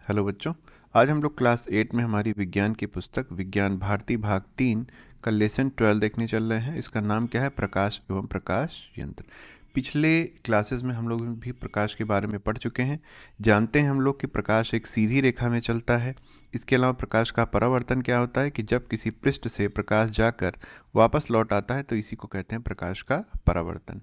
Hello बच्चों। आज हम लोग क्लास 8 में हमारी विज्ञान की पुस्तक विज्ञान भारती भाग 3 का लेसन 12 देखने चल रहे हैं। इसका नाम क्या है? प्रकाश एवं प्रकाश यंत्र। पिछले क्लासेस में हम लोग भी प्रकाश के बारे में पढ़ चुके हैं। जानते हैं हम लोग कि प्रकाश एक सीधी रेखा में चलता है। इसके अलावा प्रकाश का परावर्तन क्या होता है कि जब किसी पृष्ठ से प्रकाश जाकर वापस लौट आता है तो इसी को कहते हैं प्रकाश का परावर्तन।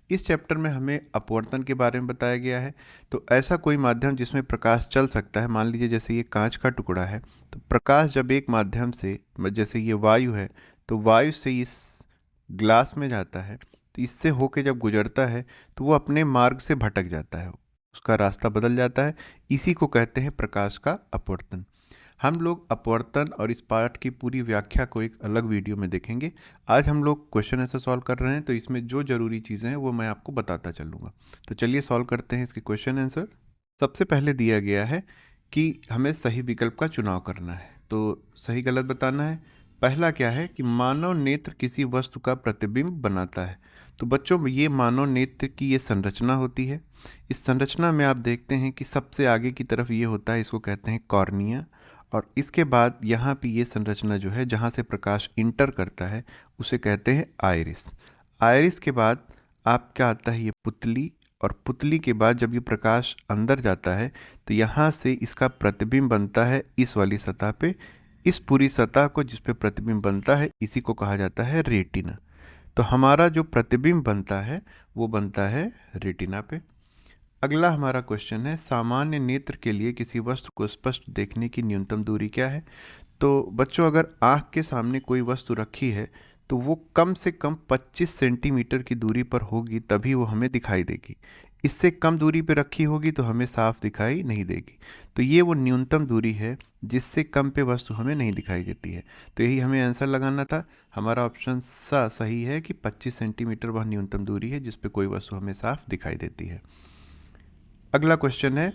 इस चैप्टर में हमें अपवर्तन के बारे में बताया गया है। तो ऐसा कोई माध्यम जिसमें प्रकाश चल सकता है, मान लीजिए जैसे ये कांच का टुकड़ा है, तो प्रकाश जब एक माध्यम से, जैसे ये वायु है, तो वायु से इस ग्लास में जाता है, तो इससे होके जब गुजरता है तो वो अपने मार्ग से भटक जाता है, उसका रास्ता बदल जाता है। इसी को कहते हैं प्रकाश का अपवर्तन। हम लोग अपवर्तन और इस पाठ की पूरी व्याख्या को एक अलग वीडियो में देखेंगे। आज हम लोग क्वेश्चन आंसर सॉल्व कर रहे हैं, तो इसमें जो ज़रूरी चीज़ें हैं वो मैं आपको बताता चलूँगा। तो चलिए सॉल्व करते हैं इसके क्वेश्चन आंसर। सबसे पहले दिया गया है कि हमें सही विकल्प का चुनाव करना है, तो सही गलत बताना है। पहला क्या है कि मानव नेत्र किसी वस्तु का प्रतिबिंब बनाता है। तो बच्चों, ये मानव नेत्र की ये संरचना होती है। इस संरचना में आप देखते हैं कि सबसे आगे की तरफ ये होता है, इसको कहते हैं कॉर्निया। और इसके बाद यहाँ पे ये संरचना जो है जहाँ से प्रकाश इंटर करता है उसे कहते हैं आइरिस। आइरिस के बाद आपका आता है ये पुतली, और पुतली के बाद जब ये प्रकाश अंदर जाता है तो यहाँ से इसका प्रतिबिंब बनता है इस वाली सतह पे। इस पूरी सतह को जिस पे प्रतिबिंब बनता है इसी को कहा जाता है रेटिना। तो हमारा जो प्रतिबिंब बनता है वो बनता है रेटिना पे। अगला हमारा क्वेश्चन है, सामान्य नेत्र के लिए किसी वस्तु को स्पष्ट देखने की न्यूनतम दूरी क्या है? तो बच्चों, अगर आँख के सामने कोई वस्तु रखी है तो वो कम से कम 25 सेंटीमीटर की दूरी पर होगी, तभी वो हमें दिखाई देगी। इससे कम दूरी पर रखी होगी तो हमें साफ दिखाई नहीं देगी। तो ये वो न्यूनतम दूरी है जिससे कम पे वस्तु हमें नहीं दिखाई देती है। तो यही हमें आंसर लगाना था। हमारा ऑप्शन सा सही है कि 25 सेंटीमीटर वह न्यूनतम दूरी है जिस पे कोई वस्तु हमें साफ दिखाई देती है। अगला क्वेश्चन है,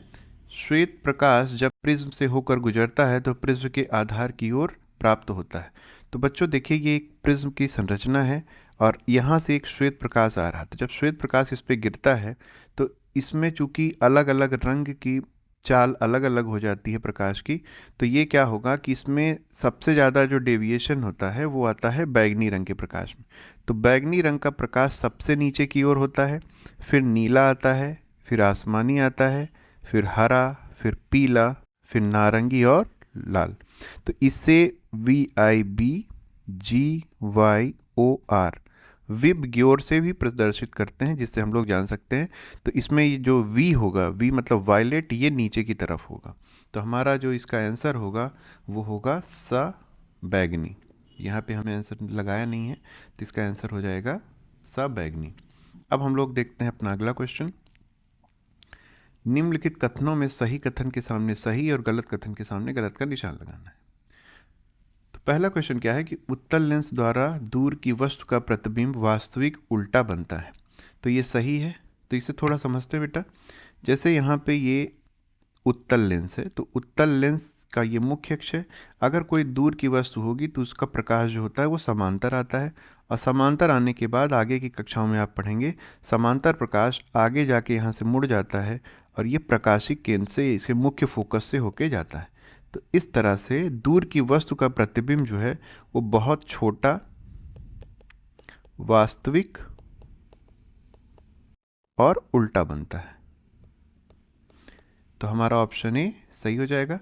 श्वेत प्रकाश जब प्रिज्म से होकर गुजरता है तो प्रिज्म के आधार की ओर प्राप्त होता है। तो बच्चों देखिए, ये एक प्रिज्म की संरचना है और यहाँ से एक श्वेत प्रकाश आ रहा था। जब श्वेत प्रकाश इस पे गिरता है तो इसमें चूंकि अलग अलग रंग की चाल अलग अलग हो जाती है प्रकाश की, तो ये क्या होगा कि इसमें सबसे ज़्यादा जो डेविएशन होता है वो आता है बैगनी रंग के प्रकाश में। तो बैगनी रंग का प्रकाश सबसे नीचे की ओर होता है, फिर नीला आता है, फिर आसमानी आता है, फिर हरा, फिर पीला, फिर नारंगी और लाल। तो इससे VIBGYOR विब ग्योर से भी प्रदर्शित करते हैं, जिससे हम लोग जान सकते हैं। तो इसमें ये जो V होगा, V मतलब वायलेट, ये नीचे की तरफ होगा। तो हमारा जो इसका आंसर होगा वो होगा सा बैगनी। यहाँ पे हमें आंसर लगाया नहीं है, तो इसका आंसर हो जाएगा सा बैगनी। अब हम लोग देखते हैं अपना अगला क्वेश्चन। निम्नलिखित कथनों में सही कथन के सामने सही और गलत कथन के सामने गलत का निशान लगाना है। तो पहला क्वेश्चन क्या है कि उत्तल लेंस द्वारा दूर की वस्तु का प्रतिबिंब वास्तविक उल्टा बनता है। तो ये सही है। तो इसे थोड़ा समझते हैं बेटा। जैसे यहाँ पे ये उत्तल लेंस है, तो उत्तल लेंस का ये मुख्य अक्ष है। अगर कोई दूर की वस्तु होगी तो उसका प्रकाश जो होता है वो समांतर आता है, और समांतर आने के बाद आगे की कक्षाओं में आप पढ़ेंगे समांतर प्रकाश आगे जाके यहाँ से मुड़ जाता है और ये प्रकाशिक केंद्र से इसके मुख्य फोकस से होके जाता है। तो इस तरह से दूर की वस्तु का प्रतिबिंब जो है वो बहुत छोटा, वास्तविक और उल्टा बनता है। तो हमारा ऑप्शन ए सही हो जाएगा।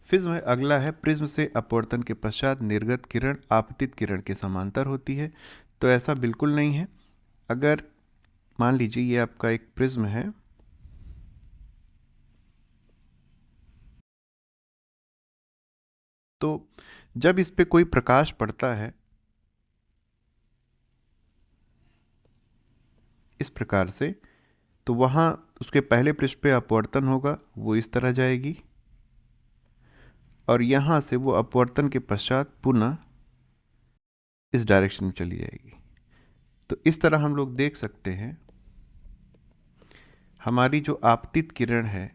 फिर अगला है, प्रिज्म से अपवर्तन के पश्चात निर्गत किरण आपतित किरण के समांतर होती है। तो ऐसा बिल्कुल नहीं है। अगर मान लीजिए ये आपका एक प्रिज्म है, तो जब इस पे कोई प्रकाश पड़ता है इस प्रकार से, तो वहाँ उसके पहले पृष्ठ पे अपवर्तन होगा, वो इस तरह जाएगी, और यहाँ से वो अपवर्तन के पश्चात पुनः इस डायरेक्शन में चली जाएगी। तो इस तरह हम लोग देख सकते हैं हमारी जो आपतित किरण है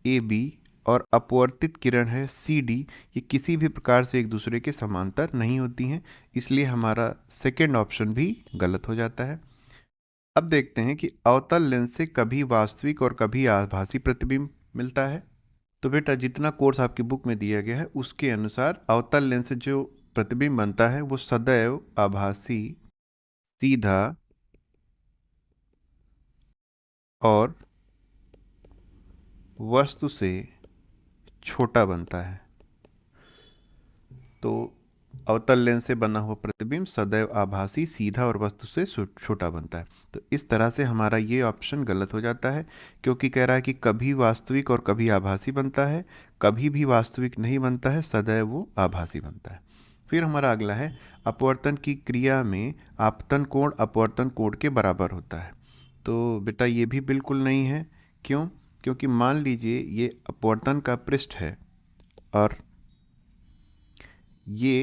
AB और अपवर्तित किरण है CD, ये किसी भी प्रकार से एक दूसरे के समांतर नहीं होती हैं, इसलिए हमारा सेकेंड ऑप्शन भी गलत हो जाता है। अब देखते हैं कि अवतल लेंस से कभी वास्तविक और कभी आभासी प्रतिबिंब मिलता है। तो बेटा जितना कोर्स आपकी बुक में दिया गया है उसके अनुसार अवतल लेंस से जो प्रतिबिंब बनता है वो सदैव आभासी, सीधा और वस्तु से छोटा बनता है। तो अवतल लेंस से बना हुआ प्रतिबिंब सदैव आभासी, सीधा और वस्तु से छोटा बनता है। तो इस तरह से हमारा ये ऑप्शन गलत हो जाता है, क्योंकि कह रहा है कि कभी वास्तविक और कभी आभासी बनता है, कभी भी वास्तविक नहीं बनता है, सदैव वो आभासी बनता है। फिर हमारा अगला है, अपवर्तन की क्रिया में आपतन कोण अपवर्तन कोण के बराबर होता है। तो बेटा ये भी बिल्कुल नहीं है। क्यों? क्योंकि मान लीजिए ये अपवर्तन का पृष्ठ है और ये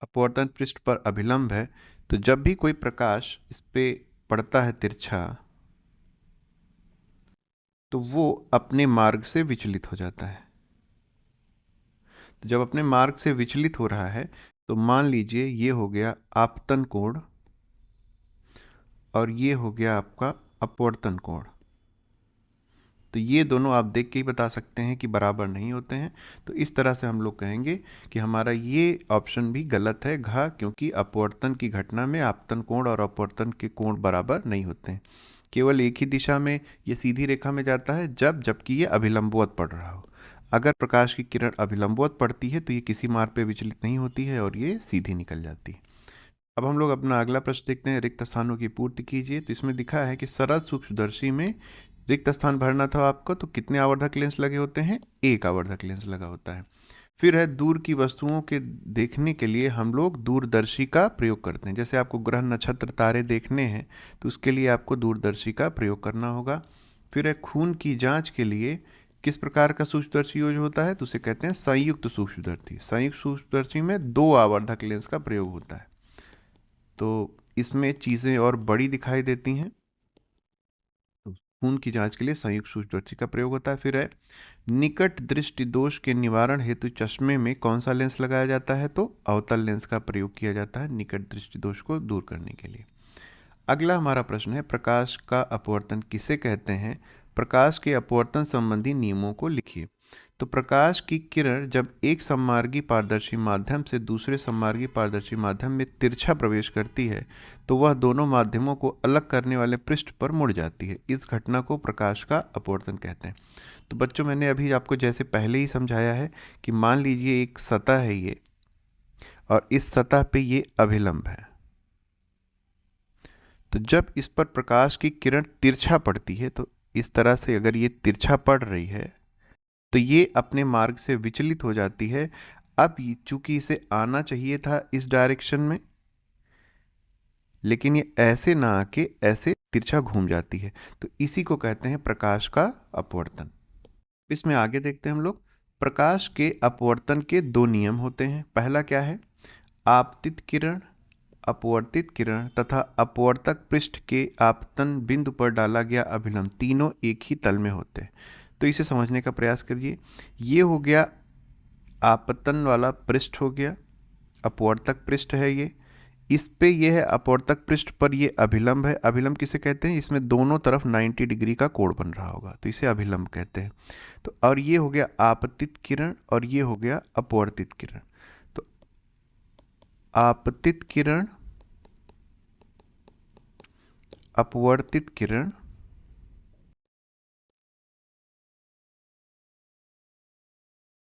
अपवर्तन पृष्ठ पर अभिलंब है, तो जब भी कोई प्रकाश इस पे पड़ता है तिरछा, तो वो अपने मार्ग से विचलित हो जाता है। तो जब अपने मार्ग से विचलित हो रहा है तो मान लीजिए ये हो गया आपतन कोण और ये हो गया आपका अपवर्तन कोण। तो ये दोनों आप देख के ही बता सकते हैं कि बराबर नहीं होते हैं। तो इस तरह से हम लोग कहेंगे कि हमारा ये ऑप्शन भी गलत है, घ, क्योंकि अपवर्तन की घटना में आपतन कोण और अपवर्तन के कोण बराबर नहीं होते हैं। केवल एक ही दिशा में ये सीधी रेखा में जाता है जबकि ये अभिलंबवत पड़ रहा हो। अगर प्रकाश की किरण अभिलंबवत पड़ती है तो ये किसी मार्ग पे विचलित नहीं होती है और ये सीधी निकल जाती है। अब हम लोग अपना अगला प्रश्न देखते हैं, रिक्त स्थानों की पूर्ति कीजिए। तो इसमें दिखा है कि सरल सूक्ष्मदर्शी में रिक्त स्थान भरना था आपको, तो कितने आवर्धक लेंस लगे होते हैं? एक आवर्धक लेंस लगा होता है। फिर है दूर की वस्तुओं के देखने के लिए हम लोग दूरदर्शी का प्रयोग करते हैं। जैसे आपको ग्रह नक्षत्र तारे देखने हैं तो उसके लिए आपको दूरदर्शी का प्रयोग करना होगा। फिर है खून की जांच के लिए किस प्रकार का सूक्ष्मदर्शी यूज होता है? तो उसे कहते हैं संयुक्त सूक्ष्मदर्शी। संयुक्त सूक्ष्मदर्शी में दो आवर्धक लेंस का प्रयोग होता है, तो इसमें चीज़ें और बड़ी दिखाई देती हैं। तो खून की जांच के लिए संयुक्त सूक्ष्मदर्शी का प्रयोग होता है। फिर है निकट दृष्टि दोष के निवारण हेतु चश्मे में कौन सा लेंस लगाया जाता है? तो अवतल लेंस का प्रयोग किया जाता है निकट दृष्टि दोष को दूर करने के लिए। अगला हमारा प्रश्न है, प्रकाश का अपवर्तन किसे कहते हैं? प्रकाश के अपवर्तन संबंधी नियमों को लिखिए। तो प्रकाश की किरण जब एक सममार्गी पारदर्शी माध्यम से दूसरे सममार्गी पारदर्शी माध्यम में तिरछा प्रवेश करती है तो वह दोनों माध्यमों को अलग करने वाले पृष्ठ पर मुड़ जाती है। इस घटना को प्रकाश का अपवर्तन कहते हैं। तो बच्चों मैंने अभी आपको जैसे पहले ही समझाया है कि मान लीजिए एक सतह है ये, और इस सतह पे ये अभिलंब है। तो जब इस पर प्रकाश की किरण तिरछा पड़ती है, तो इस तरह से अगर ये तिरछा पड़ रही है तो ये अपने मार्ग से विचलित हो जाती है। अब चूंकि इसे आना चाहिए था इस डायरेक्शन में, लेकिन ये ऐसे ना आके ऐसे तिरछा घूम जाती है, तो इसी को कहते हैं प्रकाश का अपवर्तन। इसमें आगे देखते हैं हम लोग, प्रकाश के अपवर्तन के दो नियम होते हैं। पहला क्या है? आपतित किरण, अपवर्तित किरण तथा अपवर्तक पृष्ठ के आपतन बिंदु पर डाला गया अभिलंब तीनों एक ही तल में होते हैं। तो इसे समझने का प्रयास करिए। ये हो गया आपतन वाला पृष्ठ हो गया, अपवर्तक पृष्ठ है ये, इस पे ये है अपवर्तक पृष्ठ पर ये अभिलंब है। अभिलंब किसे कहते हैं? इसमें दोनों तरफ 90 डिग्री का कोण बन रहा होगा, तो इसे अभिलंब कहते हैं। तो और ये हो गया आपतित किरण और ये हो गया अपवर्तित किरण। तो आपतित किरण, अपवर्तित किरण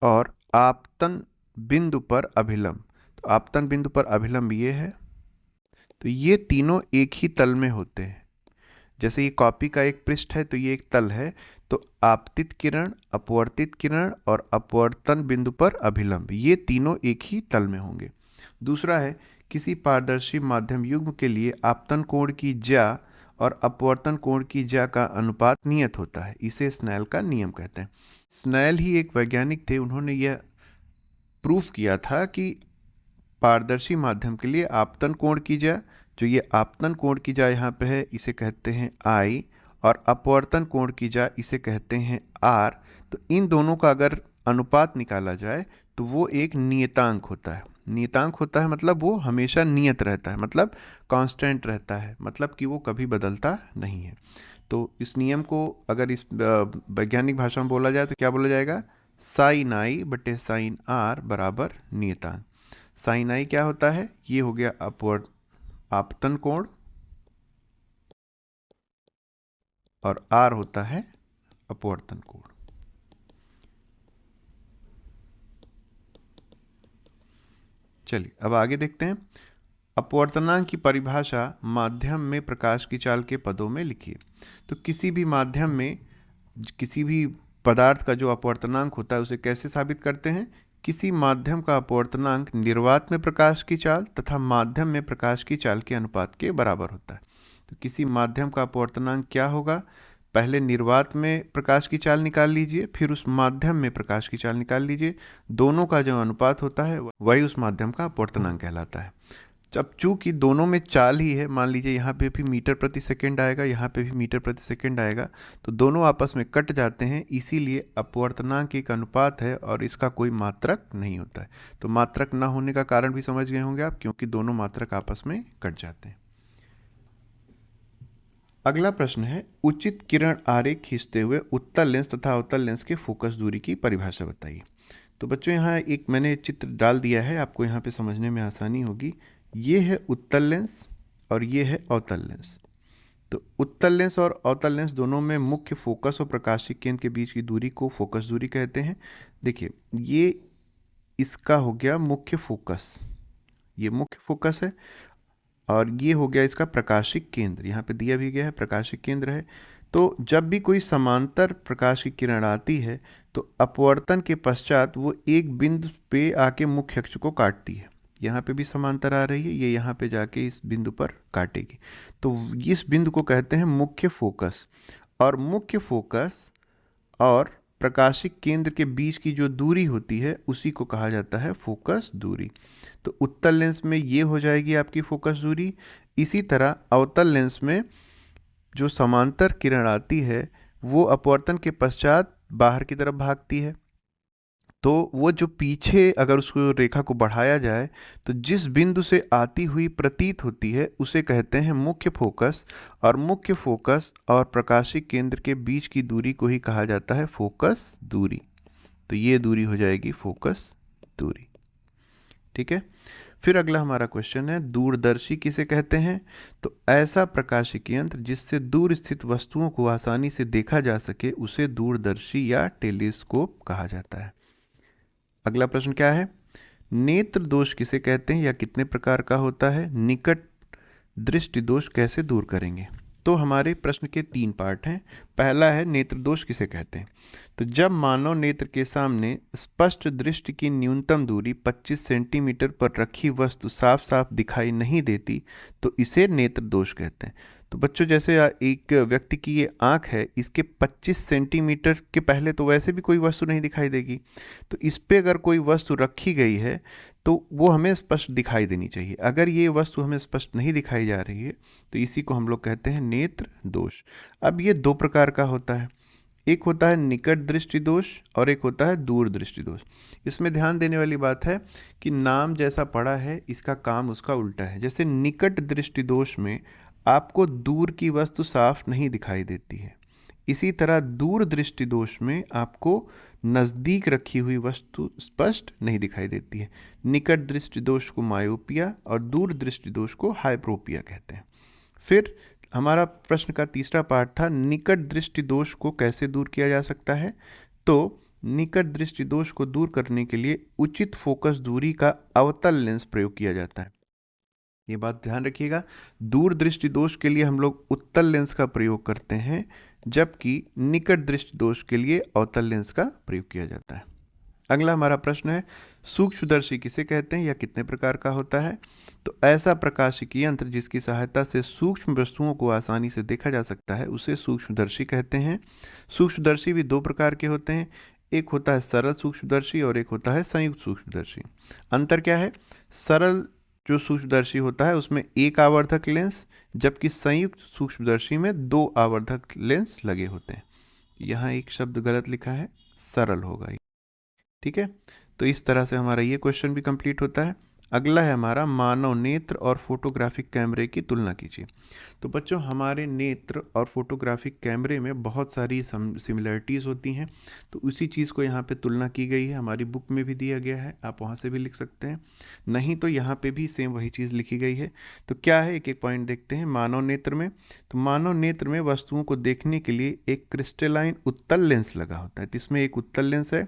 और आपतन बिंदु पर अभिलंब। तो आपतन बिंदु पर अभिलंब ये है, तो ये तीनों एक ही तल में होते हैं। जैसे ये कॉपी का एक पृष्ठ है तो ये एक तल है, तो आपतित किरण, अपवर्तित किरण और अपवर्तन बिंदु पर अभिलंब ये तीनों एक ही तल में होंगे। दूसरा है, किसी पारदर्शी माध्यम युग्म के लिए आपतन कोण की ज्या और अपवर्तन कोण की ज्या का अनुपात नियत होता है। इसे स्नेल का नियम कहते हैं। स्नेल ही एक वैज्ञानिक थे, उन्होंने यह प्रूफ किया था कि पारदर्शी माध्यम के लिए आपतन कोण की ज्या, जो ये आपतन कोण की ज्या यहाँ पे है, इसे कहते हैं I, और अपवर्तन कोण की ज्या इसे कहते हैं R। तो इन दोनों का अगर अनुपात निकाला जाए तो वो एक नियतांक होता है। नियतांक होता है मतलब वो हमेशा नियत रहता है, मतलब कांस्टेंट रहता है, मतलब कि वो कभी बदलता नहीं है। तो इस नियम को अगर इस वैज्ञानिक भाषा में बोला जाए तो क्या बोला जाएगा? साइन आई बटे साइन आर बराबर नियतांक। साइन आई क्या होता है? ये हो गया अपवर्ड आपतन कोण, और आर होता है अपवर्तन कोण। चलिए अब आगे देखते हैं। अपवर्तनांक की परिभाषा माध्यम में प्रकाश की चाल के पदों में लिखिए। तो किसी भी माध्यम में किसी भी पदार्थ का जो अपवर्तनांक होता है उसे कैसे साबित करते हैं? किसी माध्यम का अपवर्तनांक निर्वात में प्रकाश की चाल तथा माध्यम में प्रकाश की चाल के अनुपात के बराबर होता है। तो किसी माध्यम का अपवर्तनांक क्या होगा? पहले निर्वात में प्रकाश की चाल निकाल लीजिए, फिर उस माध्यम में प्रकाश की चाल निकाल लीजिए। दोनों का जो अनुपात होता है वही उस माध्यम का अपवर्तनांक कहलाता है। अब चूंकि दोनों में चाल ही है, मान लीजिए यहाँ पे भी मीटर प्रति सेकंड आएगा, यहाँ पे भी मीटर प्रति सेकंड आएगा, तो दोनों आपस में कट जाते हैं, इसीलिए अपवर्तनांक एक अनुपात है और इसका कोई मात्रक नहीं होता है। तो मात्रक ना होने का कारण भी समझ गए होंगे आप, क्योंकि दोनों मात्रक आपस में कट जाते हैं। अगला प्रश्न है, उचित किरण आरेख खींचते हुए उत्तल लेंस तथा अवतल लेंस के फोकस दूरी की परिभाषा बताइए। तो बच्चों यहाँ एक मैंने चित्र डाल दिया है, आपको यहाँ पे समझने में आसानी होगी। ये है उत्तल लेंस और ये है अवतल लेंस। तो उत्तल लेंस और अवतल लेंस दोनों में मुख्य फोकस और प्रकाशिक केंद्र के बीच की दूरी को फोकस दूरी कहते हैं। देखिए ये इसका हो गया मुख्य फोकस, ये मुख्य फोकस है, और ये हो गया इसका प्रकाशिक केंद्र, यहाँ पे दिया भी गया है प्रकाशिक केंद्र है। तो जब भी कोई समांतर प्रकाश की किरण आती है तो अपवर्तन के पश्चात वो एक बिंदु पे आके मुख्य अक्ष को काटती है। यहाँ पे भी समांतर आ रही है, ये यहाँ पे जाके इस बिंदु पर काटेगी। तो इस बिंदु को कहते हैं मुख्य फोकस, और मुख्य फोकस और प्रकाशिक केंद्र के बीच की जो दूरी होती है उसी को कहा जाता है फोकस दूरी। तो उत्तल लेंस में ये हो जाएगी आपकी फोकस दूरी। इसी तरह अवतल लेंस में जो समांतर किरण आती है वो अपवर्तन के पश्चात बाहर की तरफ भागती है, तो वो जो पीछे अगर उसको रेखा को बढ़ाया जाए तो जिस बिंदु से आती हुई प्रतीत होती है उसे कहते हैं मुख्य फोकस, और मुख्य फोकस और प्रकाशिक केंद्र के बीच की दूरी को ही कहा जाता है फोकस दूरी। तो ये दूरी हो जाएगी फोकस दूरी। ठीक है, फिर अगला हमारा क्वेश्चन है, दूरदर्शी किसे कहते हैं? तो ऐसा प्रकाशिक यंत्र जिससे दूर स्थित वस्तुओं को आसानी से देखा जा सके उसे दूरदर्शी या टेलीस्कोप कहा जाता है। अगला प्रश्न क्या है, नेत्र दोष किसे कहते हैं या कितने प्रकार का होता है? निकट दृष्टि दोष कैसे दूर करेंगे? तो हमारे प्रश्न के 3 पार्ट हैं। पहला है नेत्र दोष किसे कहते हैं? तो जब मानव नेत्र के सामने स्पष्ट दृष्टि की न्यूनतम दूरी 25 सेंटीमीटर पर रखी वस्तु साफ साफ दिखाई नहीं देती तो इसे नेत्र दोष कहते हैं। तो बच्चों जैसे एक व्यक्ति की ये आँख है, इसके 25 सेंटीमीटर के पहले तो वैसे भी कोई वस्तु नहीं दिखाई देगी, तो इस पे अगर कोई वस्तु रखी गई है तो वो हमें स्पष्ट दिखाई देनी चाहिए। अगर ये वस्तु हमें स्पष्ट नहीं दिखाई जा रही है तो इसी को हम लोग कहते हैं नेत्र दोष। अब ये 2 प्रकार का होता है, एक होता है निकट दृष्टि दोष और एक होता है दूर दृष्टि दोष। इसमें ध्यान देने वाली बात है कि नाम जैसा पड़ा है इसका काम उसका उल्टा है। जैसे निकट दृष्टि दोष में आपको दूर की वस्तु साफ नहीं दिखाई देती है, इसी तरह दूर दृष्टि दोष में आपको नज़दीक रखी हुई वस्तु स्पष्ट नहीं दिखाई देती है। निकट दृष्टि दोष को मायोपिया और दूर दृष्टि दोष को हाइप्रोपिया कहते हैं। फिर हमारा प्रश्न का तीसरा पार्ट था, निकट दृष्टि दोष को कैसे दूर किया जा सकता है? तो निकट दृष्टि दोष को दूर करने के लिए उचित फोकस दूरी का अवतल लेंस प्रयोग किया जाता है। ये बात ध्यान रखिएगा, दूर दृष्टि दोष के लिए हम लोग उत्तल लेंस का प्रयोग करते हैं, जबकि निकट दृष्टि दोष के लिए अवतल लेंस का प्रयोग किया जाता है। अगला हमारा प्रश्न है, सूक्ष्मदर्शी किसे कहते हैं या कितने प्रकार का होता है? तो ऐसा प्रकाशिकी यंत्र जिसकी सहायता से सूक्ष्म वस्तुओं को आसानी से देखा जा सकता है उसे सूक्ष्मदर्शी कहते हैं। सूक्ष्मदर्शी भी 2 प्रकार के होते हैं, एक होता है सरल सूक्ष्मदर्शी और एक होता है संयुक्त सूक्ष्मदर्शी। अंतर क्या है? सरल जो सूक्ष्मदर्शी होता है उसमें एक आवर्धक लेंस, जबकि संयुक्त सूक्ष्मदर्शी में 2 आवर्धक लेंस लगे होते हैं। यहाँ एक शब्द गलत लिखा है, सरल होगा। ठीक है, तो इस तरह से हमारा ये क्वेश्चन भी कंप्लीट होता है। अगला है हमारा मानव नेत्र और फोटोग्राफिक कैमरे की तुलना कीजिए। तो बच्चों हमारे नेत्र और फोटोग्राफिक कैमरे में बहुत सारी सिमिलरिटीज़ होती हैं, तो उसी चीज़ को यहाँ पे तुलना की गई है। हमारी बुक में भी दिया गया है, आप वहाँ से भी लिख सकते हैं, नहीं तो यहाँ पे भी सेम वही चीज़ लिखी गई है। तो क्या है, एक एक पॉइंट देखते हैं। मानव नेत्र में, तो मानव नेत्र में वस्तुओं को देखने के लिए एक क्रिस्टलाइन उत्तल लेंस लगा होता है, तो इसमें एक उत्तल लेंस है।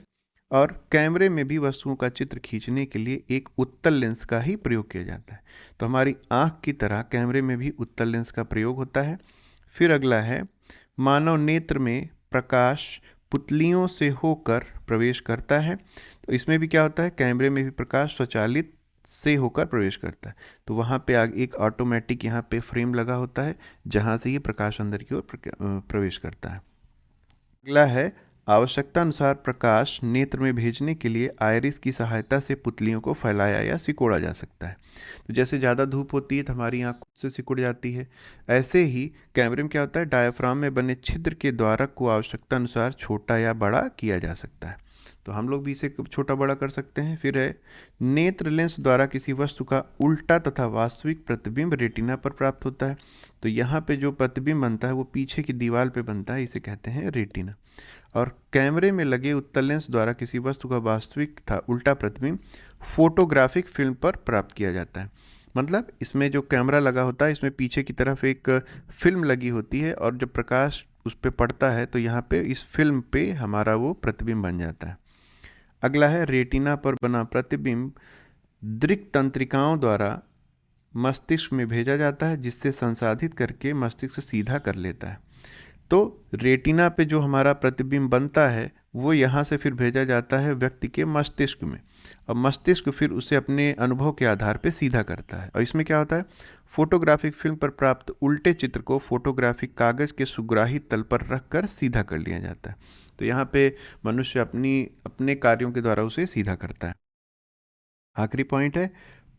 और कैमरे में भी वस्तुओं का चित्र खींचने के लिए एक उत्तल लेंस का ही प्रयोग किया जाता है। तो हमारी आँख की तरह कैमरे में भी उत्तल लेंस का प्रयोग होता है। फिर अगला है, मानव नेत्र में प्रकाश पुतलियों से होकर प्रवेश करता है। तो इसमें भी क्या होता है, कैमरे में भी प्रकाश स्वचालित से होकर प्रवेश करता है। तो वहाँ पे एक ऑटोमेटिक यहाँ पे फ्रेम लगा होता है जहाँ से ये प्रकाश अंदर की ओर प्रवेश करता है। अगला है, आवश्यकता अनुसार प्रकाश नेत्र में भेजने के लिए आयरिस की सहायता से पुतलियों को फैलाया या सिकोड़ा जा सकता है। तो जैसे ज़्यादा धूप होती है तो हमारी आँख खुद से सिकुड़ जाती है, ऐसे ही कैमरे में क्या होता है, डायाफ्राम में बने छिद्र के द्वारक को आवश्यकता अनुसार छोटा या बड़ा किया जा सकता है। तो हम लोग भी इसे छोटा बड़ा कर सकते हैं। फिर है, नेत्र लेंस द्वारा किसी वस्तु का उल्टा तथा वास्तविक प्रतिबिंब रेटिना पर प्राप्त होता है। तो यहाँ पे जो प्रतिबिंब बनता है वो पीछे की दीवार पे बनता है, इसे कहते हैं रेटिना। और कैमरे में लगे उत्तल लेंस द्वारा किसी वस्तु का वास्तविक तथा उल्टा प्रतिबिंब फोटोग्राफिक फिल्म पर प्राप्त किया जाता है। मतलब इसमें जो कैमरा लगा होता है, इसमें पीछे की तरफ एक फिल्म लगी होती है और जब प्रकाश उस पर पड़ता है तो यहाँ पे इस फिल्म पे हमारा वो प्रतिबिंब बन जाता है। अगला है, रेटिना पर बना प्रतिबिंब दृक् तंत्रिकाओं द्वारा मस्तिष्क में भेजा जाता है, जिससे संसाधित करके मस्तिष्क सीधा कर लेता है। तो रेटिना पे जो हमारा प्रतिबिंब बनता है वो यहाँ से फिर भेजा जाता है व्यक्ति के मस्तिष्क में, और मस्तिष्क फिर उसे अपने अनुभव के आधार पे सीधा करता है। और इसमें क्या होता है, फोटोग्राफिक फिल्म पर प्राप्त उल्टे चित्र को फोटोग्राफिक कागज के सुग्राही तल पर रखकर सीधा कर लिया जाता है। तो यहाँ पे मनुष्य अपने कार्यों के द्वारा उसे सीधा करता है। आखिरी पॉइंट है,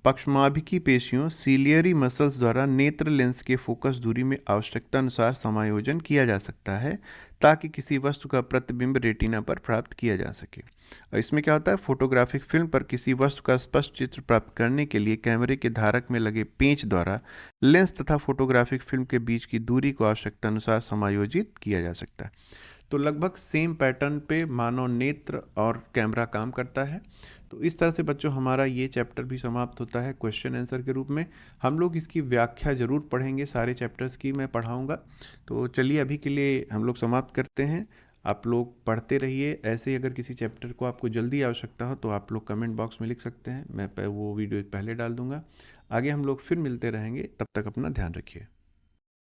पक्षमाभिकी पेशियों सीलियरी मसल्स द्वारा नेत्र लेंस के फोकस दूरी में आवश्यकता अनुसार समायोजन किया जा सकता है ताकि किसी वस्तु का प्रतिबिंब रेटिना पर प्राप्त किया जा सके। और इसमें क्या होता है, फोटोग्राफिक फिल्म पर किसी वस्तु का स्पष्ट चित्र प्राप्त करने के लिए कैमरे के धारक में लगे पेंच द्वारा लेंस तथा फोटोग्राफिक फिल्म के बीच की दूरी को आवश्यकता अनुसार समायोजित किया जा सकता है। तो लगभग सेम पैटर्न पे मानव नेत्र और कैमरा काम करता है। तो इस तरह से बच्चों हमारा ये चैप्टर भी समाप्त होता है क्वेश्चन आंसर के रूप में। हम लोग इसकी व्याख्या ज़रूर पढ़ेंगे, सारे चैप्टर्स की मैं पढ़ाऊँगा। तो चलिए अभी के लिए हम लोग समाप्त करते हैं। आप लोग पढ़ते रहिए। ऐसे ही अगर किसी चैप्टर को आपको जल्दी आवश्यकता हो तो आप लोग कमेंट बॉक्स में लिख सकते हैं, मैं वो वीडियो पहले डाल दूँगा। आगे हम लोग फिर मिलते रहेंगे, तब तक अपना ध्यान रखिए।